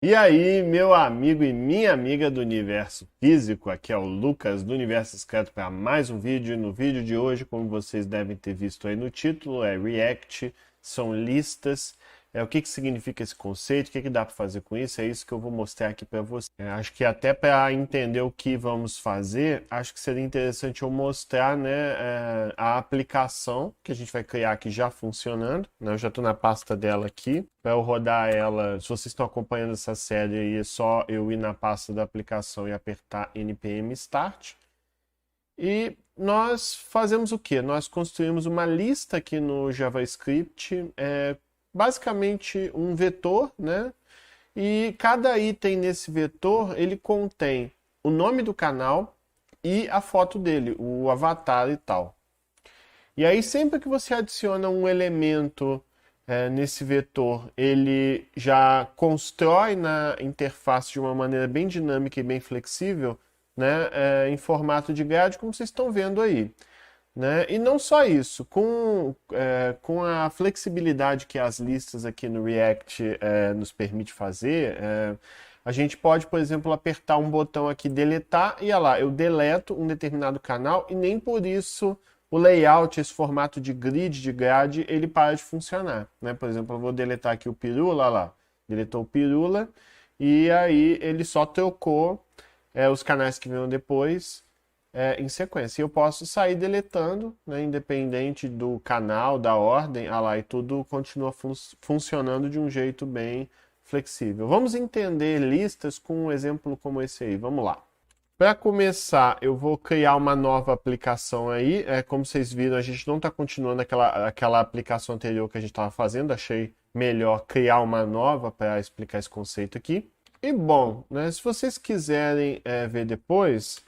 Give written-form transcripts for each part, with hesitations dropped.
E aí, meu amigo e minha amiga do universo físico, aqui é o Lucas do Universo Discreto para mais um vídeo. E no vídeo de hoje, como vocês devem ter visto aí no título, é React, são listas. O que que significa esse conceito, o que que dá para fazer com isso? É isso que eu vou mostrar aqui para vocês. Acho que até para entender o que vamos fazer, acho que seria interessante eu mostrar, né, a aplicação que a gente vai criar aqui já funcionando, né? Eu já estou na pasta dela aqui. Para eu rodar ela, se vocês estão acompanhando essa série aí, é só eu ir na pasta da aplicação e apertar npm start. E nós fazemos o quê? Nós construímos uma lista aqui no JavaScript, basicamente um vetor, né? E cada item nesse vetor, ele contém o nome do canal e a foto dele, o avatar e tal. E aí, sempre que você adiciona um elemento nesse vetor, ele já constrói na interface de uma maneira bem dinâmica e bem flexível, né, em formato de grade, como vocês estão vendo aí. Né? E não só isso, com a flexibilidade que as listas aqui no React nos permite fazer, a gente pode, por exemplo, apertar um botão aqui, deletar, e olha lá, eu deleto um determinado canal e nem por isso o layout, esse formato de grid, de grade, ele para de funcionar. Né? Por exemplo, eu vou deletar aqui o Pirula, olha lá, deletou o Pirula, e aí ele só trocou os canais que vinham depois em sequência. E eu posso sair deletando, né, independente do canal, da ordem, lá, e tudo continua funcionando de um jeito bem flexível. Vamos entender listas com um exemplo como esse aí. Vamos lá. Para começar, eu vou criar uma nova aplicação aí. Como vocês viram, a gente não está continuando aquela aplicação anterior que a gente estava fazendo. Achei melhor criar uma nova para explicar esse conceito aqui. E bom, né, se vocês quiserem ver depois,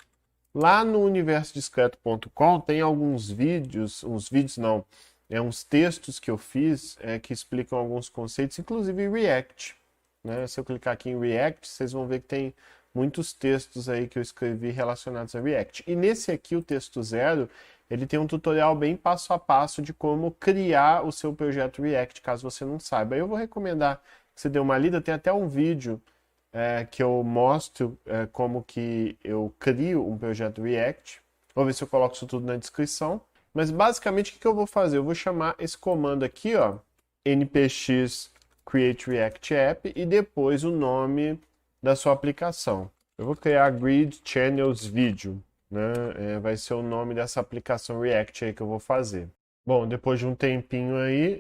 lá no universodiscreto.com tem alguns vídeos, uns vídeos não, uns textos que eu fiz que explicam alguns conceitos, inclusive React. Né? Se eu clicar aqui em React, vocês vão ver que tem muitos textos aí que eu escrevi relacionados a React. E nesse aqui, o texto 0, ele tem um tutorial bem passo a passo de como criar o seu projeto React, caso você não saiba. Eu vou recomendar que você dê uma lida, tem até um vídeo que eu mostro como que eu crio um projeto React. Vou ver se eu coloco isso tudo na descrição. Mas basicamente o que eu vou fazer? Eu vou chamar esse comando aqui, ó, npx create react app e depois o nome da sua aplicação. Eu vou criar grid channels video, né? Vai ser o nome dessa aplicação React aí que eu vou fazer. Bom, depois de um tempinho aí,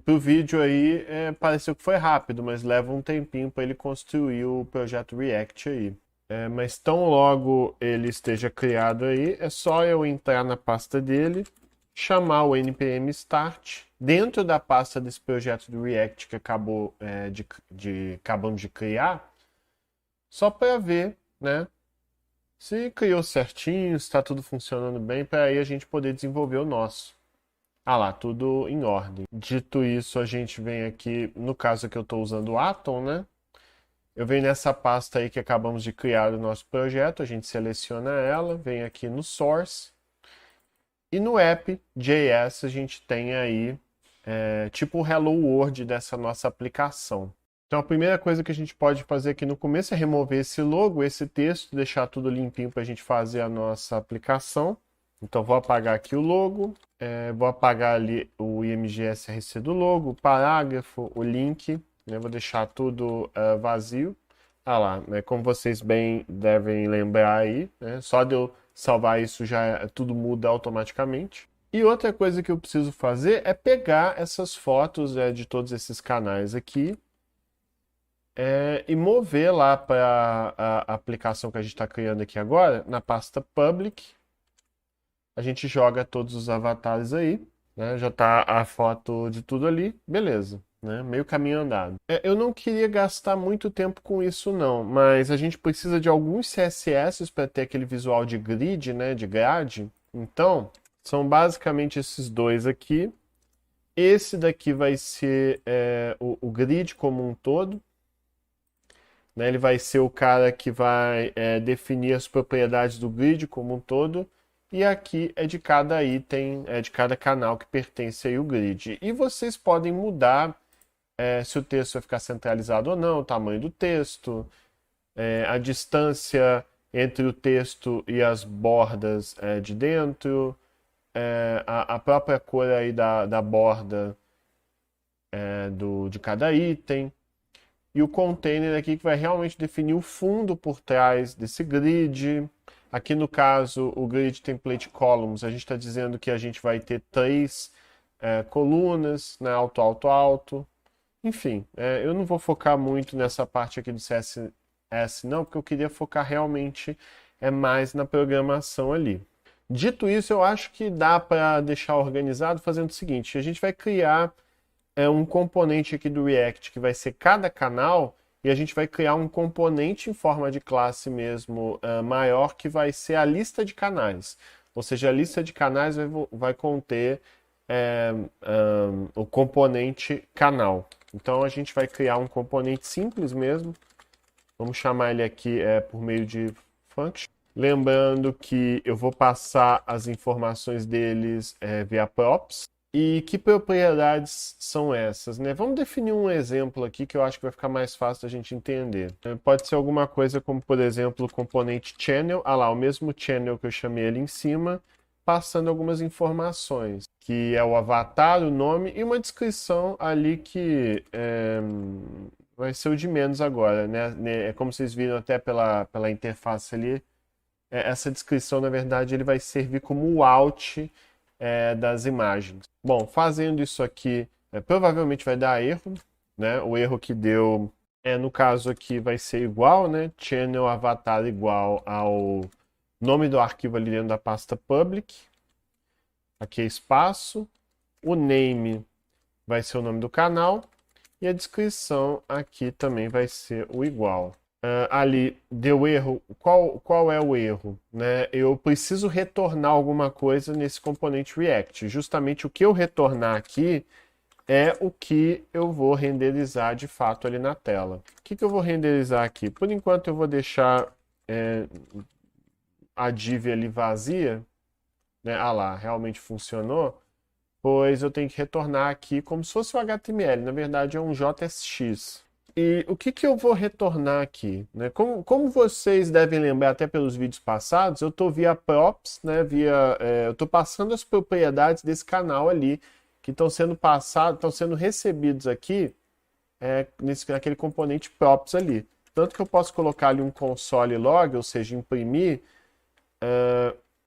pro vídeo aí, pareceu que foi rápido, mas leva um tempinho para ele construir o projeto React aí. Mas tão logo ele esteja criado aí, é só eu entrar na pasta dele, chamar o npm start, dentro da pasta desse projeto do React que acabamos de criar, só para ver, né, se criou certinho, se está tudo funcionando bem, para aí a gente poder desenvolver o nosso. Lá, tudo em ordem. Dito isso, a gente vem aqui, no caso aqui eu estou usando o Atom, né? Eu venho nessa pasta aí que acabamos de criar o nosso projeto, a gente seleciona ela, vem aqui no Source, e no app.js a gente tem aí tipo o Hello World dessa nossa aplicação. Então a primeira coisa que a gente pode fazer aqui no começo é remover esse logo, esse texto, deixar tudo limpinho para a gente fazer a nossa aplicação. Então vou apagar aqui o logo, vou apagar ali o img-src do logo, o parágrafo, o link, né? Vou deixar tudo vazio. Lá, né? Como vocês bem devem lembrar aí, né? Só de eu salvar isso já tudo muda automaticamente. E outra coisa que eu preciso fazer é pegar essas fotos de todos esses canais aqui e mover lá para a aplicação que a gente está criando aqui agora, na pasta public. A gente joga todos os avatares aí, né? Já tá a foto de tudo ali, beleza, né? Meio caminho andado. Eu não queria gastar muito tempo com isso não, mas a gente precisa de alguns CSS para ter aquele visual de grid, né? De grade. Então, são basicamente esses dois aqui. Esse daqui vai ser o grid como um todo. Né? Ele vai ser o cara que vai definir as propriedades do grid como um todo. E aqui é de cada item, é de cada canal que pertence aí o grid. E vocês podem mudar se o texto vai ficar centralizado ou não, o tamanho do texto, a distância entre o texto e as bordas de dentro, a própria cor aí da borda de cada item. E o container aqui que vai realmente definir o fundo por trás desse grid. Aqui no caso, o grid template columns, a gente está dizendo que a gente vai ter 3 colunas, né, alto, alto, alto. Enfim, eu não vou focar muito nessa parte aqui do CSS não, porque eu queria focar realmente mais na programação ali. Dito isso, eu acho que dá para deixar organizado fazendo o seguinte, a gente vai criar um componente aqui do React que vai ser cada canal e a gente vai criar um componente em forma de classe mesmo maior que vai ser a lista de canais. Ou seja, a lista de canais vai conter o componente canal. Então a gente vai criar um componente simples mesmo. Vamos chamar ele aqui por meio de function. Lembrando que eu vou passar as informações deles via props. E que propriedades são essas, né? Vamos definir um exemplo aqui que eu acho que vai ficar mais fácil da gente entender. Pode ser alguma coisa como, por exemplo, o componente channel. Ah lá, o mesmo channel que eu chamei ali em cima, passando algumas informações, que é o avatar, o nome e uma descrição ali que vai ser o de menos agora, né? É como vocês viram até pela interface ali, essa descrição, na verdade, ele vai servir como o out das imagens. Bom, fazendo isso aqui, provavelmente vai dar erro, né? O erro que deu, no caso aqui, vai ser igual, né? Channel avatar igual ao nome do arquivo ali dentro da pasta public. Aqui é espaço. O name vai ser o nome do canal. E a descrição aqui também vai ser o igual. Ali deu erro. Qual é o erro? Né? Eu preciso retornar alguma coisa nesse componente React. Justamente o que eu retornar aqui é o que eu vou renderizar de fato ali na tela. O que eu vou renderizar aqui? Por enquanto eu vou deixar a div ali vazia. Né? Ah lá, realmente funcionou. Pois eu tenho que retornar aqui como se fosse o HTML. Na verdade é um JSX. E o que eu vou retornar aqui? Né? Como vocês devem lembrar até pelos vídeos passados, eu estou via props, né? Eu estou passando as propriedades desse canal ali, que estão sendo passados, estão sendo recebidos aqui naquele componente props ali. Tanto que eu posso colocar ali um console log, ou seja, imprimir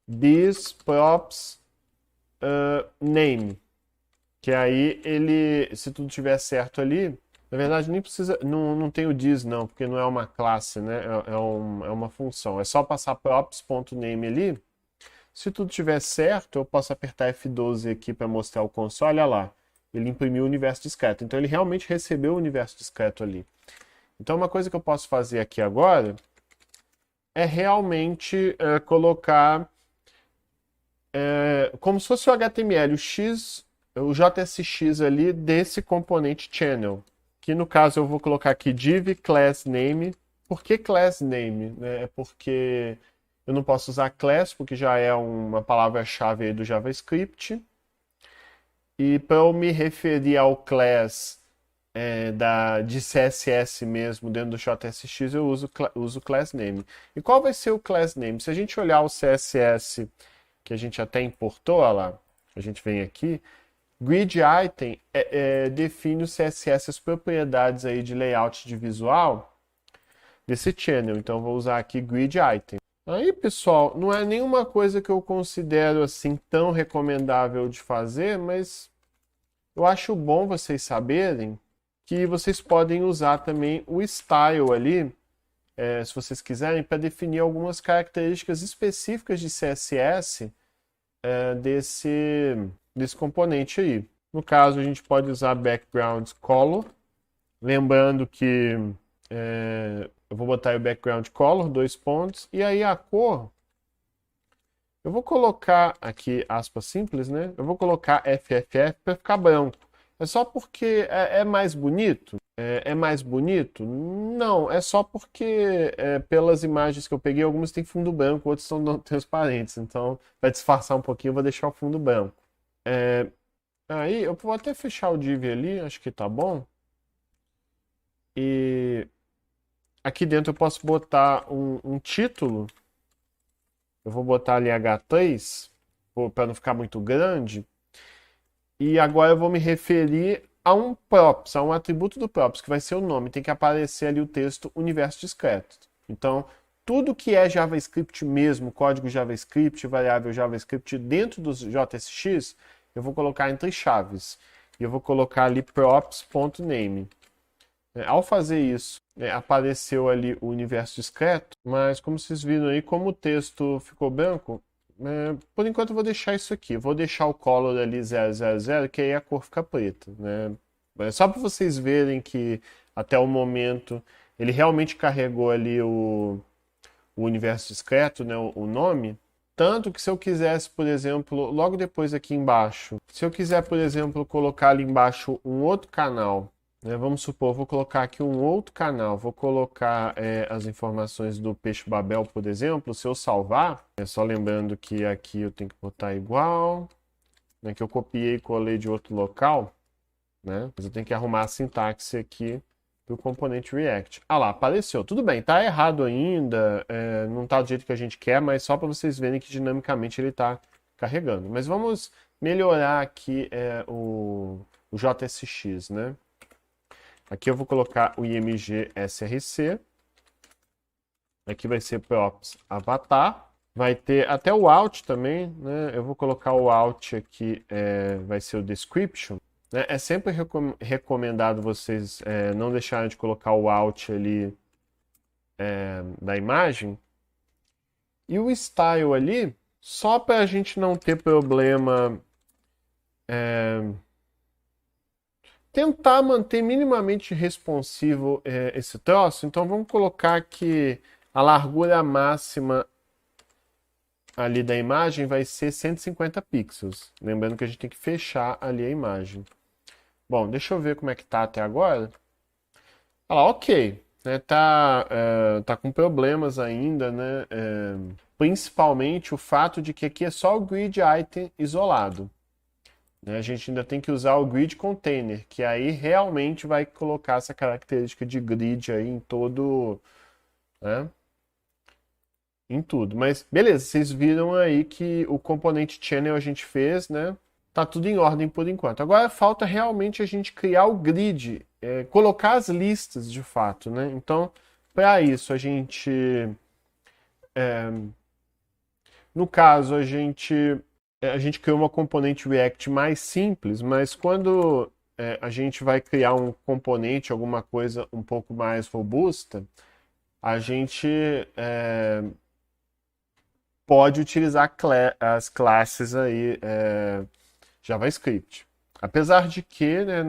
this props name. Que aí ele, se tudo estiver certo ali, na verdade nem precisa, não tem o this não, porque não é uma classe, né? É uma função. É só passar props.name ali. Se tudo estiver certo, eu posso apertar F12 aqui para mostrar o console, olha lá. Ele imprimiu o universo discreto. Então ele realmente recebeu o universo discreto ali. Então uma coisa que eu posso fazer aqui agora é realmente colocar como se fosse o HTML, o JSX ali desse componente channel. Que no caso eu vou colocar aqui div class name. Por que class name? É porque eu não posso usar class, porque já é uma palavra-chave aí do JavaScript. E para eu me referir ao class de CSS mesmo dentro do JSX, eu uso class name. E qual vai ser o class name? Se a gente olhar o CSS que a gente até importou, olha lá, a gente vem aqui, grid item define o CSS, as propriedades aí de layout de visual desse channel. Então vou usar aqui grid item. Aí, pessoal, não é nenhuma coisa que eu considero assim tão recomendável de fazer, mas eu acho bom vocês saberem que vocês podem usar também o style ali, se vocês quiserem, para definir algumas características específicas de CSS desse componente aí. No caso, a gente pode usar background color, lembrando que eu vou botar o background color, 2 pontos, e aí a cor, eu vou colocar aqui, aspas simples, né? Eu vou colocar FFF para ficar branco. É só porque é mais bonito? É mais bonito? Não, é só porque pelas imagens que eu peguei, algumas têm fundo branco, outras são não transparentes. Então, para disfarçar um pouquinho, eu vou deixar o fundo branco. Aí, eu vou até fechar o div ali, acho que tá bom. E aqui dentro eu posso botar um título. Eu vou botar ali H3, para não ficar muito grande. E agora eu vou me referir a um props, a um atributo do props, que vai ser o nome. Tem que aparecer ali o texto universo discreto. Então, tudo que é JavaScript mesmo, código JavaScript, variável JavaScript dentro do JSX, eu vou colocar entre chaves. E eu vou colocar ali props.name. Ao fazer isso, apareceu ali o universo discreto, mas como vocês viram aí, como o texto ficou branco, por enquanto eu vou deixar isso aqui. Vou deixar o color ali 000, que aí a cor fica preta, né? Só para vocês verem que até o momento ele realmente carregou ali o universo discreto, né, o nome. Tanto que se eu quisesse, por exemplo, logo depois aqui embaixo, se eu quiser, por exemplo, colocar ali embaixo um outro canal, né, vamos supor, vou colocar aqui um outro canal, vou colocar as informações do Peixe Babel, por exemplo, se eu salvar, só lembrando que aqui eu tenho que botar igual, né, que eu copiei e colei de outro local, né, mas eu tenho que arrumar a sintaxe aqui do componente React. Ah lá, apareceu. Tudo bem, tá errado ainda, não tá do jeito que a gente quer, mas só para vocês verem que dinamicamente ele tá carregando. Mas vamos melhorar aqui o JSX, né? Aqui eu vou colocar o IMG SRC. Aqui vai ser props avatar. Vai ter até o alt também, né? Eu vou colocar o alt aqui, vai ser o description. É sempre recomendado vocês não deixarem de colocar o alt ali da imagem. E o style ali, só para a gente não ter problema, tentar manter minimamente responsivo esse troço. Então vamos colocar que a largura máxima ali da imagem vai ser 150 pixels. Lembrando que a gente tem que fechar ali a imagem. Bom, deixa eu ver como é que tá até agora. Olha lá, ok. Né, tá com problemas ainda, né? Principalmente o fato de que aqui é só o grid item isolado. Né, a gente ainda tem que usar o grid container, que aí realmente vai colocar essa característica de grid aí em todo, né, em tudo. Mas beleza, vocês viram aí que o componente channel a gente fez, né? Tá tudo em ordem por enquanto. Agora falta realmente a gente criar o grid, colocar as listas de fato, né? Então, para isso a gente, no caso a gente criou uma componente React mais simples, mas quando a gente vai criar um componente, alguma coisa um pouco mais robusta, a gente pode utilizar as classes aí JavaScript. Apesar de que, né,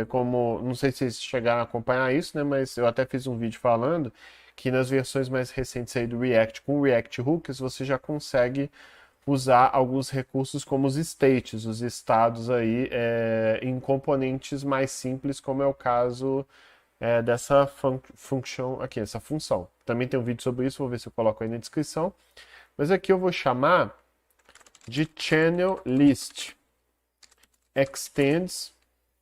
como não sei se vocês chegaram a acompanhar isso, né, mas eu até fiz um vídeo falando que nas versões mais recentes aí do React com o React Hooks você já consegue usar alguns recursos como os states, os estados aí em componentes mais simples, como é o caso dessa função aqui, essa função. Também tem um vídeo sobre isso, vou ver se eu coloco aí na descrição. Mas aqui eu vou chamar de channel list extends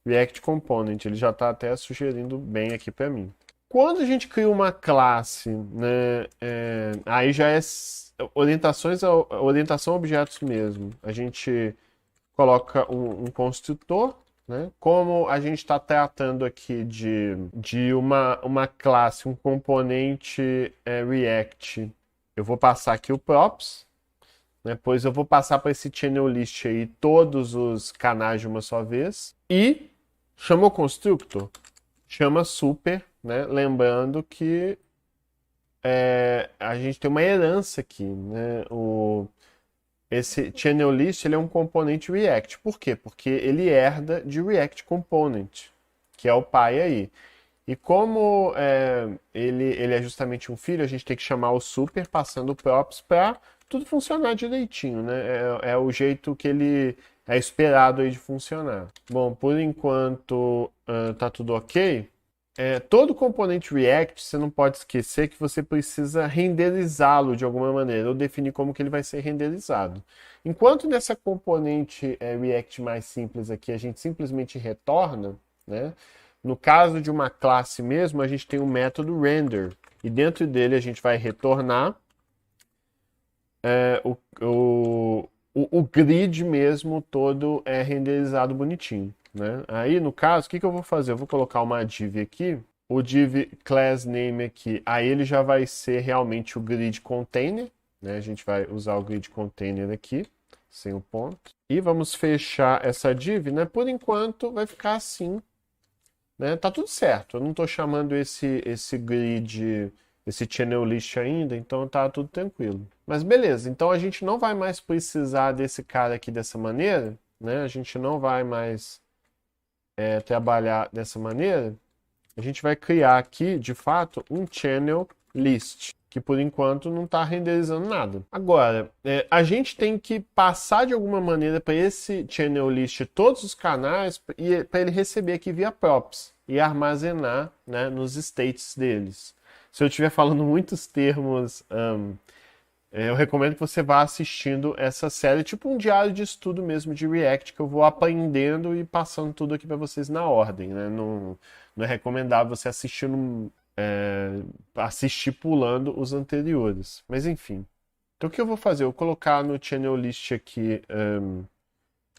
React Component. Ele já está até sugerindo bem aqui para mim. Quando a gente cria uma classe, né, aí já é orientação a objetos mesmo. A gente coloca um construtor, né? Como a gente está tratando aqui de uma classe, um componente React, eu vou passar aqui o props, né? Pois eu vou passar para esse channel list aí todos os canais de uma só vez. E chamou constructor, chama super, né? Lembrando que a gente tem uma herança aqui, né? Esse channel list ele é um componente React. Por quê? Porque ele herda de React Component, que é o pai aí. E como ele é justamente um filho, a gente tem que chamar o super passando o props para tudo funcionar direitinho, né? É o jeito que ele é esperado aí de funcionar. Bom, por enquanto tá tudo ok. Todo componente React, você não pode esquecer que você precisa renderizá-lo de alguma maneira, ou definir como que ele vai ser renderizado. Enquanto nessa componente React mais simples aqui, a gente simplesmente retorna, né? No caso de uma classe mesmo, a gente tem o método render. E dentro dele a gente vai retornar o grid mesmo todo renderizado bonitinho, né? Aí, no caso, o que eu vou fazer? Eu vou colocar uma div aqui, o div class name aqui, aí ele já vai ser realmente o grid container, né? A gente vai usar o grid container aqui, sem o ponto. E vamos fechar essa div, né? Por enquanto vai ficar assim, né? Tá tudo certo, eu não estou chamando esse grid, esse channel list ainda, então tá tudo tranquilo. Mas beleza, então a gente não vai mais precisar desse cara aqui dessa maneira, né? A gente não vai mais trabalhar dessa maneira. A gente vai criar aqui, de fato, um channel list, que por enquanto não está renderizando nada. Agora, a gente tem que passar de alguma maneira para esse channel list todos os canais para ele receber aqui via props e armazenar, né, nos states deles. Se eu estiver falando muitos termos, eu recomendo que você vá assistindo essa série, tipo um diário de estudo mesmo de React, que eu vou aprendendo e passando tudo aqui para vocês na ordem, né? Não é recomendável você assistir pulando os anteriores. Mas enfim. Então o que eu vou fazer? Eu vou colocar no channel list aqui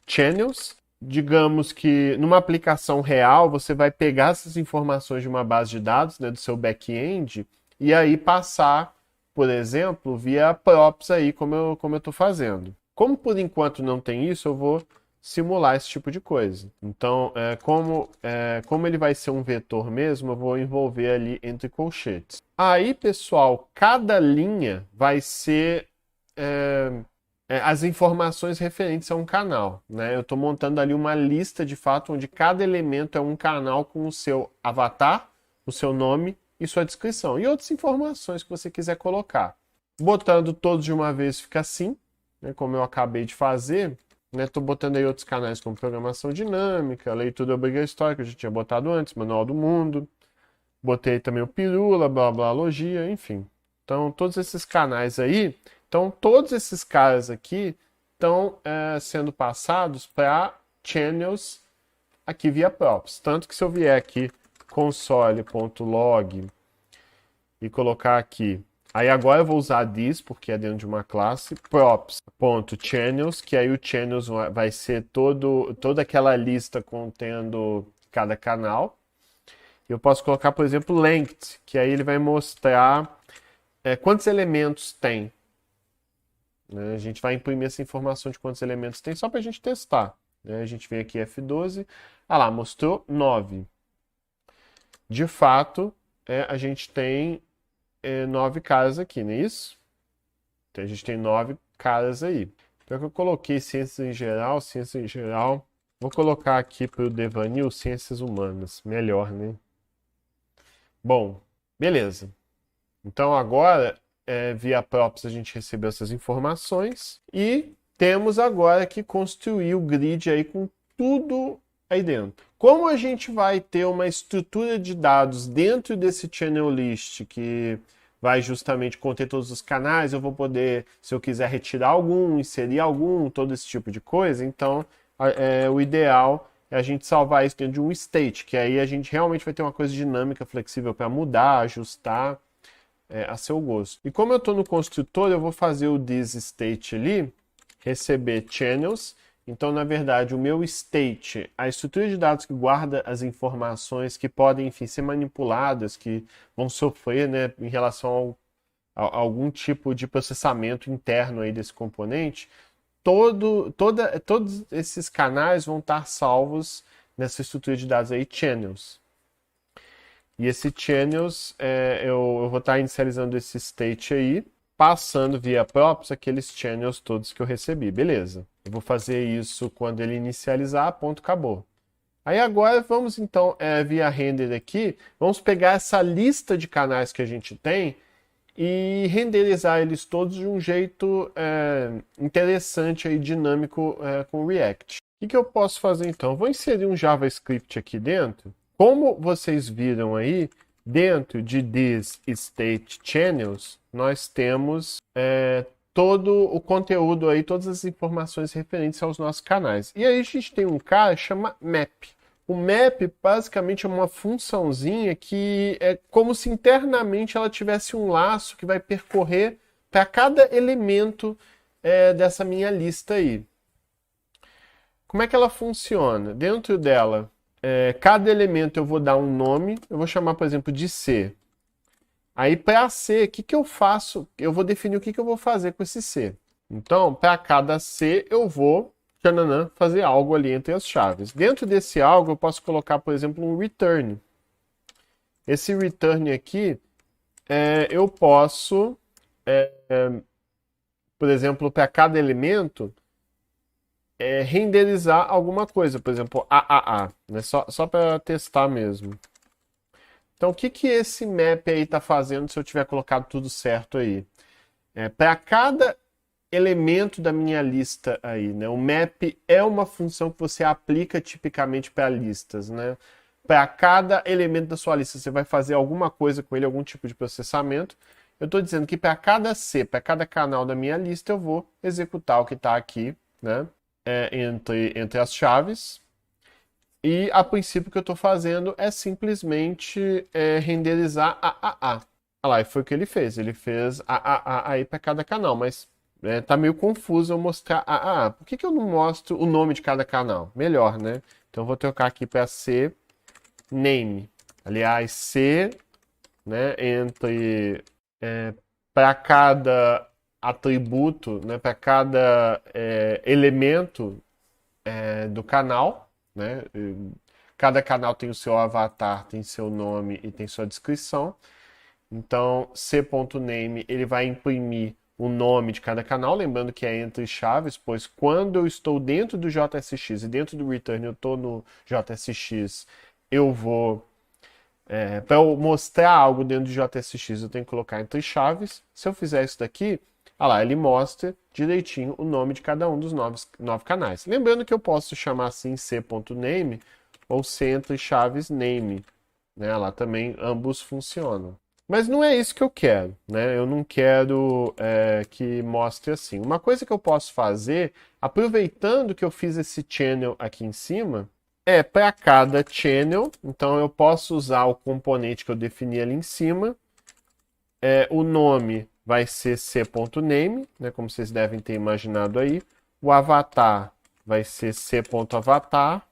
channels. Digamos que numa aplicação real você vai pegar essas informações de uma base de dados, né, do seu back-end, e aí passar, por exemplo, via props aí, como eu estou fazendo. Como por enquanto não tem isso, eu vou simular esse tipo de coisa. Então, como ele vai ser um vetor mesmo, eu vou envolver ali entre colchetes. Aí, pessoal, cada linha vai ser as informações referentes a um canal, né? Eu estou montando ali uma lista, de fato, onde cada elemento é um canal com o seu avatar, o seu nome e sua descrição. E outras informações que você quiser colocar. Botando todos de uma vez fica assim, né, como eu acabei de fazer. Estou botando aí outros canais como programação dinâmica, leitura obrigatória, que eu já tinha botado antes, manual do mundo. Botei também o Pirula, blá blá logia, enfim. Então, todos esses canais aí, então todos esses caras aqui estão sendo passados para channels aqui via props. Tanto que se eu vier aqui console.log e colocar aqui, aí agora eu vou usar this, porque é dentro de uma classe, props.channels, que aí o channels vai ser toda aquela lista contendo cada canal. Eu posso colocar, por exemplo, length, que aí ele vai mostrar quantos elementos tem. Né? A gente vai imprimir essa informação de quantos elementos tem só para a gente testar. Né? A gente vem aqui F12, lá, mostrou 9. De fato, a gente tem 9 caras aqui, não é isso? Então a gente tem 9 caras aí. Então eu coloquei ciências em geral, vou colocar aqui para o Devanil ciências humanas, melhor, né? Bom, beleza. Então agora, via props, a gente recebeu essas informações e temos agora que construir o grid aí com tudo aí dentro. Como a gente vai ter uma estrutura de dados dentro desse channel list que vai justamente conter todos os canais, eu vou poder, se eu quiser retirar algum, inserir algum, todo esse tipo de coisa, então o ideal é a gente salvar isso dentro de um state, que aí a gente realmente vai ter uma coisa dinâmica, flexível para mudar, ajustar a seu gosto. E como eu estou no construtor, eu vou fazer o this state ali, receber channels. Então, na verdade, o meu state, a estrutura de dados que guarda as informações que podem, enfim, ser manipuladas, que vão sofrer, né, em relação a algum tipo de processamento interno aí desse componente, todos esses canais vão estar salvos nessa estrutura de dados aí, channels. E esse channels, eu vou estar inicializando esse state aí, passando via props aqueles channels todos que eu recebi. Beleza. Eu vou fazer isso quando ele inicializar, ponto, acabou. Aí agora vamos então, via render aqui, vamos pegar essa lista de canais que a gente tem e renderizar eles todos de um jeito interessante e dinâmico com React. O que eu posso fazer então? Eu vou inserir um JavaScript aqui dentro. Como vocês viram aí, dentro de this state channels, nós temos todo o conteúdo aí, todas as informações referentes aos nossos canais. E aí a gente tem um cara que chama map. O map basicamente é uma funçãozinha que é como se internamente ela tivesse um laço que vai percorrer para cada elemento dessa minha lista aí. Como é que ela funciona? Dentro dela, cada elemento eu vou dar um nome, eu vou chamar, por exemplo, de C. Aí, para C, o que, que eu faço? Eu vou definir o que, que eu vou fazer com esse C. Então, para cada C, eu vou fazer algo ali entre as chaves. Dentro desse algo, eu posso colocar, por exemplo, um return. Esse return aqui, eu posso, por exemplo, para cada elemento, renderizar alguma coisa. Por exemplo, AAA, né? Só para testar mesmo. Então, o que, que esse map aí está fazendo se eu tiver colocado tudo certo aí? Para cada elemento da minha lista aí, né? O map é uma função que você aplica tipicamente para listas, né? Para cada elemento da sua lista, você vai fazer alguma coisa com ele, algum tipo de processamento. Eu estou dizendo que para cada C, para cada canal da minha lista, eu vou executar o que está aqui, né? Entre as chaves. E a princípio o que eu estou fazendo é simplesmente renderizar AAA. Olha lá, e foi o que ele fez. Ele fez AAA aí para cada canal, mas tá meio confuso eu mostrar AAA. Por que eu não mostro o nome de cada canal? Melhor, né? Então eu vou trocar aqui para C name. Aliás, C, né, entre para cada atributo, né, para cada elemento do canal, né? Cada canal tem o seu avatar, tem seu nome e tem sua descrição. Então, c.name ele vai imprimir o nome de cada canal, lembrando que é entre chaves, pois quando eu estou dentro do JSX e dentro do return eu estou no JSX, eu vou para eu mostrar algo dentro do JSX, eu tenho que colocar entre chaves. Se eu fizer isso daqui, olha lá, ele mostra direitinho o nome de cada um dos nove canais. Lembrando que eu posso chamar assim c.name ou c entre chaves name. Né? Lá também ambos funcionam. Mas não é isso que eu quero. Né? Eu não quero que mostre assim. Uma coisa que eu posso fazer, aproveitando que eu fiz esse channel aqui em cima, para cada channel, então eu posso usar o componente que eu defini ali em cima. O nome vai ser c.name, né, como vocês devem ter imaginado aí. O avatar vai ser c.avatar.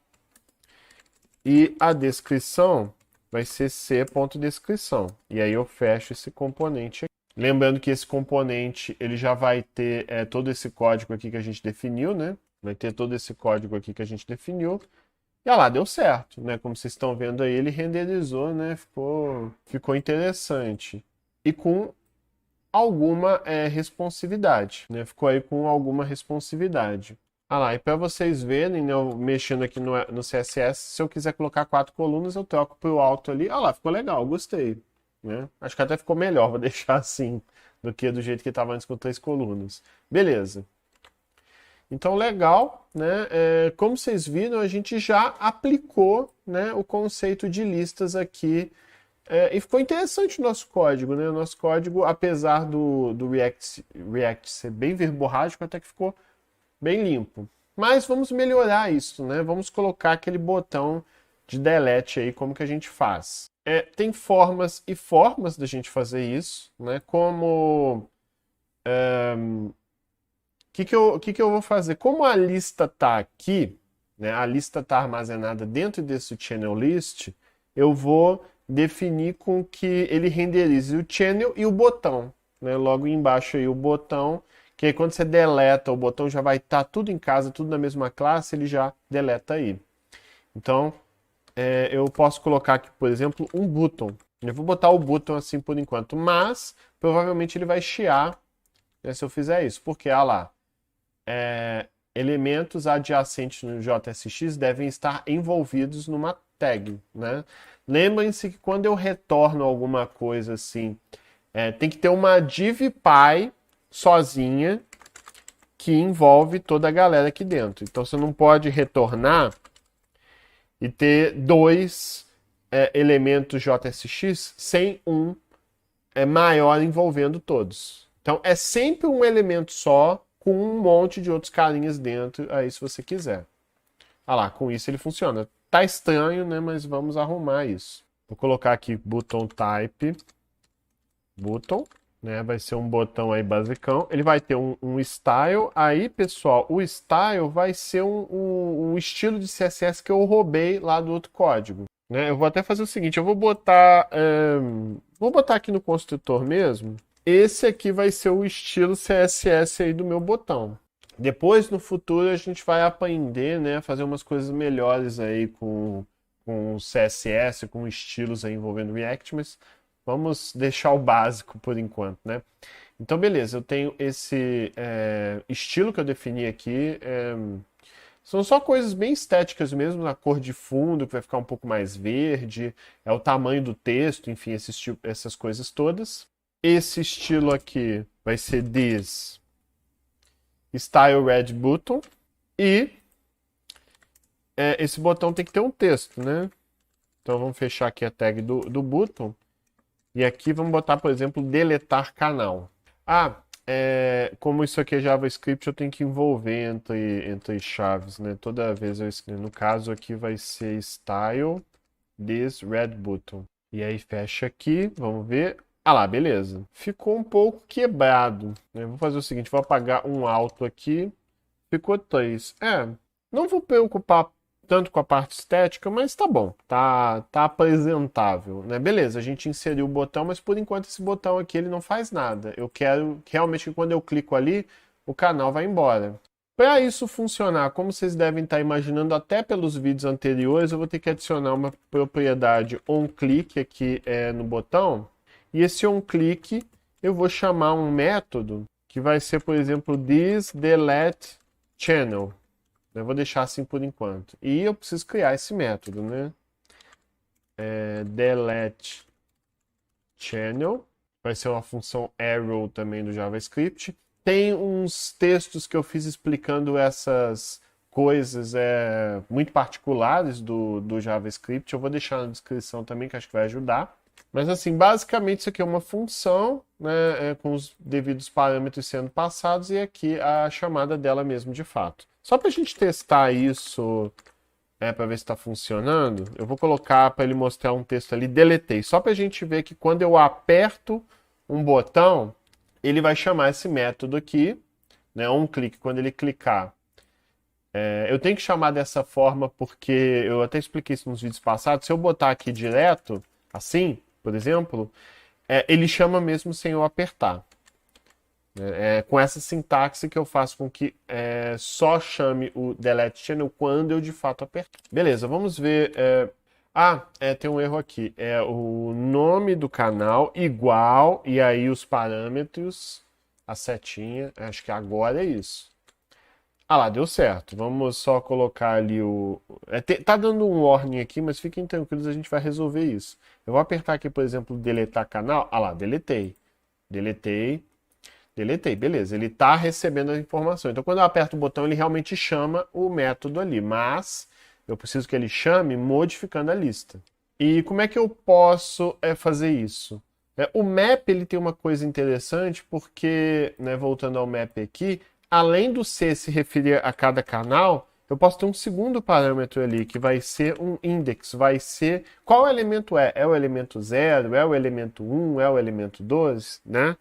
E a descrição vai ser c.descrição. E aí eu fecho esse componente aqui. Lembrando que esse componente ele já vai ter todo esse código aqui que a gente definiu, né? Vai ter todo esse código aqui que a gente definiu. E olha lá, deu certo, né? Como vocês estão vendo aí, ele renderizou, né? Ficou interessante. E com alguma responsividade, né? Ficou aí com alguma responsividade. Ah lá, e para vocês verem, né, eu mexendo aqui no CSS, se eu quiser colocar 4 colunas, eu troco para o alto ali. Ah lá, ficou legal, gostei. Né? Acho que até ficou melhor, vou deixar assim, do que do jeito que estava antes com 3 colunas. Beleza. Então, legal, né? Como vocês viram, a gente já aplicou, né, o conceito de listas aqui. E ficou interessante o nosso código, né? O nosso código, apesar do React ser bem verborrágico, até que ficou bem limpo. Mas vamos melhorar isso, né? Vamos colocar aquele botão de delete aí, como que a gente faz. Tem formas e formas da gente fazer isso, né? Como... O que eu vou fazer? Como a lista está aqui, né? A lista está armazenada dentro desse channel list, eu vou definir com que ele renderize o channel e o botão. Né? Logo embaixo aí o botão, que aí quando você deleta, o botão já vai estar tudo em casa, tudo na mesma classe, ele já deleta aí. Então, eu posso colocar aqui, por exemplo, um button. Eu vou botar o button assim por enquanto, mas provavelmente ele vai chiar, né, se eu fizer isso, porque, olha lá, elementos adjacentes no JSX devem estar envolvidos numa tag, né? Lembrem-se que quando eu retorno alguma coisa assim, tem que ter uma div_py sozinha que envolve toda a galera aqui dentro. Então você não pode retornar e ter dois elementos JSX sem um maior envolvendo todos. Então é sempre um elemento só com um monte de outros carinhas dentro aí se você quiser. Ah lá, com isso ele funciona. tá estranho, né? Mas vamos arrumar isso. Vou colocar aqui button type, button, né? Vai ser um botão aí basicão. Ele vai ter um style. Aí, pessoal, o style vai ser um estilo de CSS que eu roubei lá do outro código, né? Eu vou até fazer o seguinte, eu vou botar aqui no construtor mesmo. Esse aqui vai ser o estilo CSS aí do meu botão. Depois, no futuro, a gente vai aprender, né, a fazer umas coisas melhores aí com CSS, com estilos aí envolvendo React, mas vamos deixar o básico por enquanto, né? Então, beleza, eu tenho esse estilo que eu defini aqui. São só coisas bem estéticas mesmo, a cor de fundo, que vai ficar um pouco mais verde, é o tamanho do texto, enfim, essas coisas todas. Esse estilo aqui vai ser this style red button e esse botão tem que ter um texto, né? Então vamos fechar aqui a tag do button e aqui vamos botar, por exemplo, deletar canal. Como isso aqui é JavaScript, eu tenho que envolver entre chaves, né? Toda vez eu escrevo. No caso aqui vai ser style this red button. E aí fecha aqui, vamos ver. Ah lá, beleza. Ficou um pouco quebrado, né? Vou fazer o seguinte, vou apagar um alto aqui. Ficou 3. Não vou preocupar tanto com a parte estética, mas tá bom. Tá apresentável, né? Beleza, a gente inseriu o botão, mas por enquanto esse botão aqui ele não faz nada. Eu quero realmente que quando eu clico ali, o canal vai embora. Para isso funcionar, como vocês devem estar imaginando até pelos vídeos anteriores, eu vou ter que adicionar uma propriedade onClick aqui no botão. E esse onClick eu vou chamar um método que vai ser, por exemplo, thisDeleteChannel. Eu vou deixar assim por enquanto. E eu preciso criar esse método, né? DeleteChannel. Vai ser uma função arrow também do JavaScript. Tem uns textos que eu fiz explicando essas coisas muito particulares do JavaScript. Eu vou deixar na descrição também, que acho que vai ajudar. Mas assim, basicamente isso aqui é uma função, né, com os devidos parâmetros sendo passados e aqui a chamada dela mesmo de fato. Só para a gente testar isso, para ver se está funcionando, eu vou colocar para ele mostrar um texto ali, deletei. Só para a gente ver que quando eu aperto um botão, ele vai chamar esse método aqui, né, onClick, quando ele clicar. Eu tenho que chamar dessa forma porque eu até expliquei isso nos vídeos passados. Se eu botar aqui direto, assim, por exemplo, ele chama mesmo sem eu apertar. Com essa sintaxe que eu faço com que só chame o delete channel quando eu de fato apertar. Beleza, vamos ver. Tem um erro aqui. É o nome do canal igual e aí os parâmetros, a setinha. Acho que agora é isso. Ah lá, deu certo. Vamos só colocar ali o... tá dando um warning aqui, mas fiquem tranquilos, a gente vai resolver isso. Eu vou apertar aqui, por exemplo, deletar canal. Ah lá, deletei. Deletei, beleza. Ele está recebendo a informação. Então, quando eu aperto o botão, ele realmente chama o método ali. Mas eu preciso que ele chame modificando a lista. E como é que eu posso fazer isso? O map ele tem uma coisa interessante, porque, né, voltando ao map aqui, além do C se referir a cada canal, eu posso ter um segundo parâmetro ali, que vai ser um index, vai ser... Qual elemento é? É o elemento 0, é o elemento 1, é o elemento 2, né?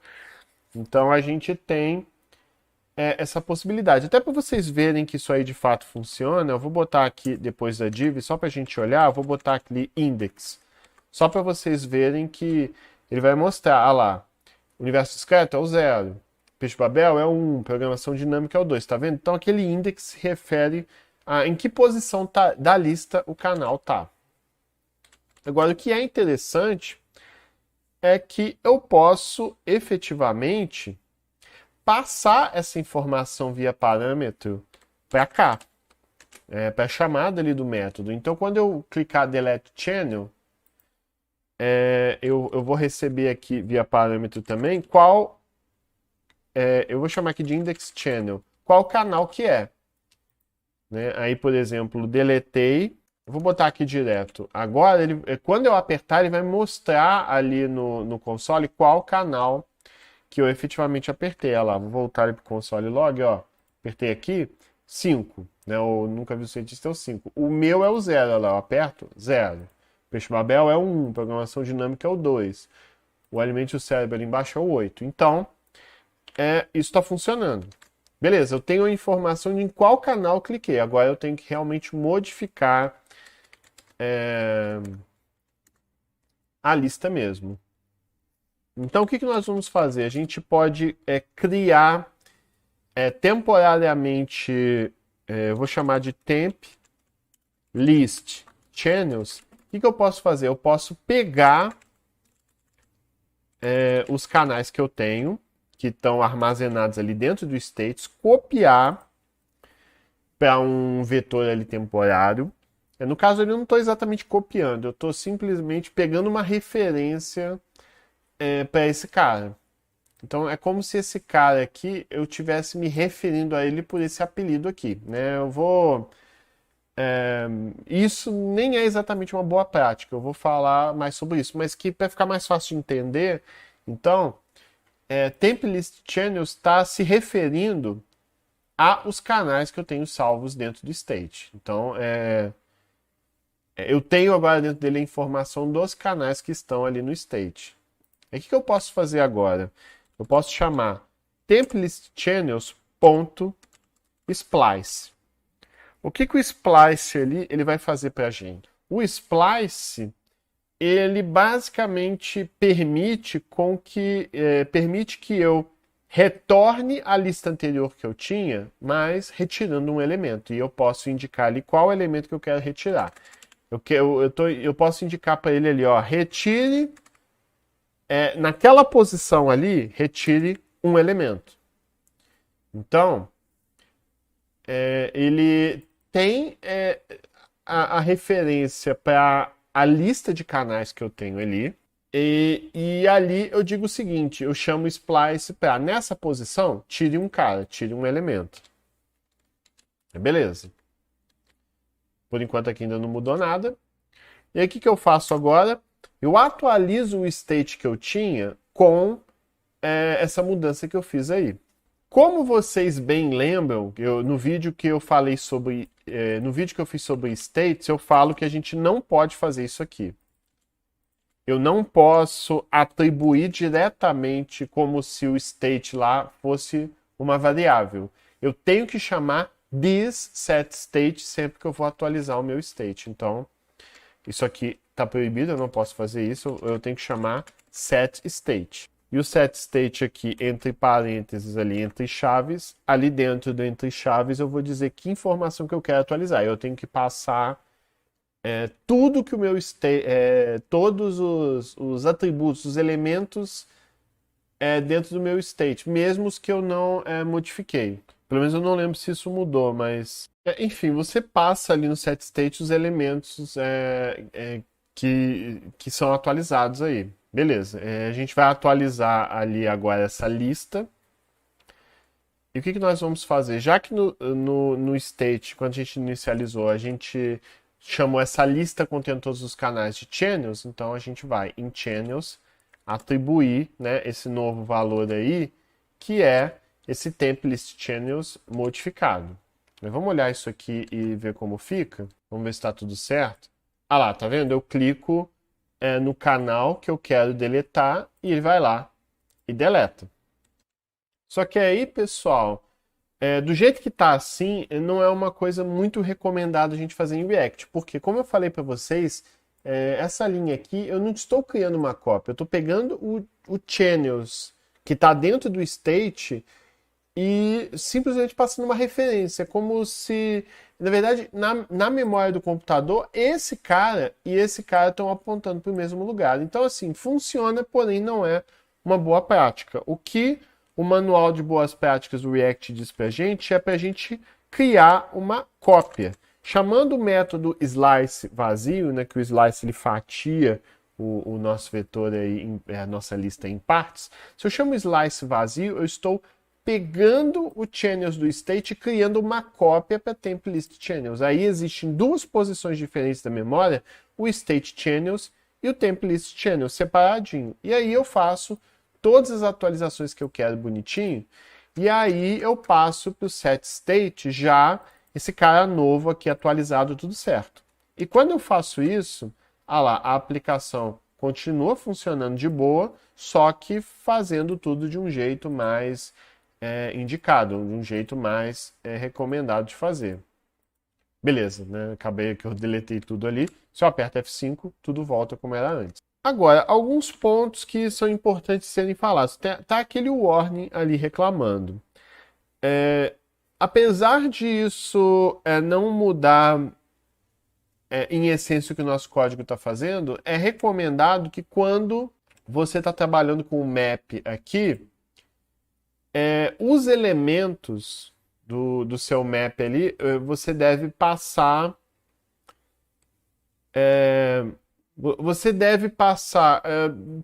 Então a gente tem essa possibilidade. Até para vocês verem que isso aí de fato funciona, eu vou botar aqui, depois da div, só para a gente olhar, eu vou botar aqui index. Só para vocês verem que ele vai mostrar, lá, universo discreto é o 0. Peixe Babel é o 1, programação dinâmica é o 2, tá vendo? Então aquele index se refere a em que posição da lista o canal tá. Agora o que é interessante é que eu posso efetivamente passar essa informação via parâmetro para cá, para a chamada ali do método. Então quando eu clicar delete channel, eu vou receber aqui via parâmetro também qual... eu vou chamar aqui de index channel. Qual canal que é? Né? Aí, por exemplo, deletei. Eu vou botar aqui direto. Agora, quando eu apertar, ele vai mostrar ali no console qual canal que eu efetivamente apertei. Olha lá, vou voltar para o console log. Ó. Apertei aqui, 5. né? O nunca vi o cientista é o 5. O meu é o 0, olha lá, eu aperto 0. Peixe-babel é o 1, programação dinâmica é o 2. O alimente o cérebro ali embaixo é o 8. Então, isso está funcionando. Beleza, eu tenho a informação de em qual canal eu cliquei. Agora eu tenho que realmente modificar a lista mesmo. Então, o que nós vamos fazer? A gente pode criar temporariamente, eu vou chamar de temp list channels. O que eu posso fazer? Eu posso pegar os canais que eu tenho, que estão armazenados ali dentro do states, copiar para um vetor ali temporário. No caso, eu não estou exatamente copiando, eu estou simplesmente pegando uma referência para esse cara. Então é como se esse cara aqui, eu tivesse me referindo a ele por esse apelido aqui, né? Eu vou... isso nem é exatamente uma boa prática, eu vou falar mais sobre isso, mas que para ficar mais fácil de entender, então, temp list channels está se referindo aos canais que eu tenho salvos dentro do state. Então, eu tenho agora dentro dele a informação dos canais que estão ali no state. E o que eu posso fazer agora? Eu posso chamar templistchannels.splice. O que o splice ali ele vai fazer para a gente? O splice ele basicamente permite que eu retorne a lista anterior que eu tinha, mas retirando um elemento. E eu posso indicar ali qual elemento que eu quero retirar. Eu posso indicar para ele ali, ó, retire, naquela posição ali, retire um elemento. Então, ele tem a referência para a lista de canais que eu tenho ali. E ali eu digo o seguinte, eu chamo o splice para, nessa posição, tire um cara, tire um elemento. Beleza. Por enquanto aqui ainda não mudou nada. E aí o que eu faço agora? Eu atualizo o state que eu tinha com essa mudança que eu fiz aí. Como vocês bem lembram, no vídeo que eu falei sobre, no vídeo que eu fiz sobre states, eu falo que a gente não pode fazer isso aqui. Eu não posso atribuir diretamente como se o state lá fosse uma variável. Eu tenho que chamar this set state sempre que eu vou atualizar o meu state. Então, isso aqui está proibido, eu não posso fazer isso. Eu tenho que chamar set state. E o set state aqui, entre parênteses ali, entre chaves, ali dentro do entre chaves, eu vou dizer que informação que eu quero atualizar. Eu tenho que passar tudo que o meu state, todos os atributos, os elementos dentro do meu state, mesmo os que eu não modifiquei. Pelo menos eu não lembro se isso mudou, mas... enfim, você passa ali no set state os elementos que são atualizados aí. Beleza, a gente vai atualizar ali agora essa lista. E o que nós vamos fazer? Já que no state, quando a gente inicializou, a gente chamou essa lista contendo todos os canais de channels, então a gente vai em channels atribuir, né, esse novo valor aí, que é esse templist channels modificado. Vamos olhar isso aqui e ver como fica. Vamos ver se está tudo certo. Ah lá, tá vendo? Eu clico no canal que eu quero deletar e ele vai lá e deleta. Só que aí, pessoal, do jeito que tá assim, não é uma coisa muito recomendada a gente fazer em React, porque como eu falei para vocês, essa linha aqui, eu não estou criando uma cópia, eu estou pegando o channels que está dentro do state e simplesmente passando uma referência, como se, na verdade, na memória do computador, esse cara e esse cara estão apontando para o mesmo lugar. Então, assim, funciona, porém não é uma boa prática. O que o manual de boas práticas do React diz para a gente é para a gente criar uma cópia. Chamando o método slice vazio, né, que o slice ele fatia o nosso vetor, aí, a nossa lista em partes. Se eu chamo slice vazio, eu estou pegando o channels do state e criando uma cópia para templist channels. Aí existem duas posições diferentes da memória, o state channels e o templist channels separadinho. E aí eu faço todas as atualizações que eu quero bonitinho, e aí eu passo para o set state já esse cara novo aqui atualizado, tudo certo. E quando eu faço isso, lá, a aplicação continua funcionando de boa, só que fazendo tudo de um jeito mais indicado, de um jeito mais recomendado de fazer. Beleza, né? Acabei que eu deletei tudo ali. Se eu aperto F5, tudo volta como era antes. Agora, alguns pontos que são importantes serem falados. Tá aquele warning ali reclamando. Apesar disso não mudar em essência o que o nosso código está fazendo, é recomendado que quando você está trabalhando com o map aqui, os elementos do seu map ali, você deve passar. Você deve passar,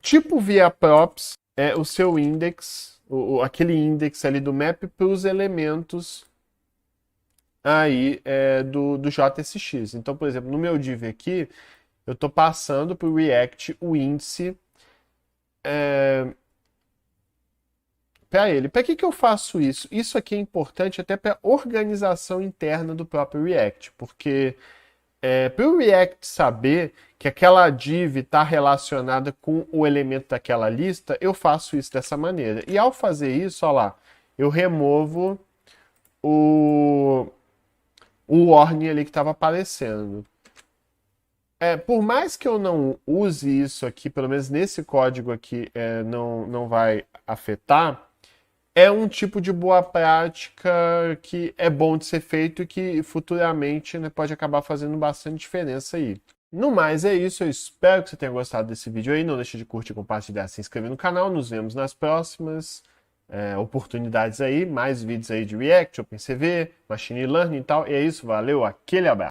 tipo via props, o seu index, aquele index ali do map para os elementos aí do JSX. Então, por exemplo, no meu div aqui, eu estou passando para o React o índice para ele. Para que eu faço isso? Isso aqui é importante até para a organização interna do próprio React, porque para o React saber que aquela div está relacionada com o elemento daquela lista, eu faço isso dessa maneira. E ao fazer isso, olha lá, eu removo o warning ali que estava aparecendo. Por mais que eu não use isso aqui, pelo menos nesse código aqui não vai afetar, é um tipo de boa prática que é bom de ser feito e que futuramente, né, pode acabar fazendo bastante diferença aí. No mais é isso, eu espero que você tenha gostado desse vídeo aí. Não deixe de curtir, compartilhar, se inscrever no canal. Nos vemos nas próximas oportunidades aí, mais vídeos aí de React, OpenCV, Machine Learning e tal. E é isso, valeu, aquele abraço.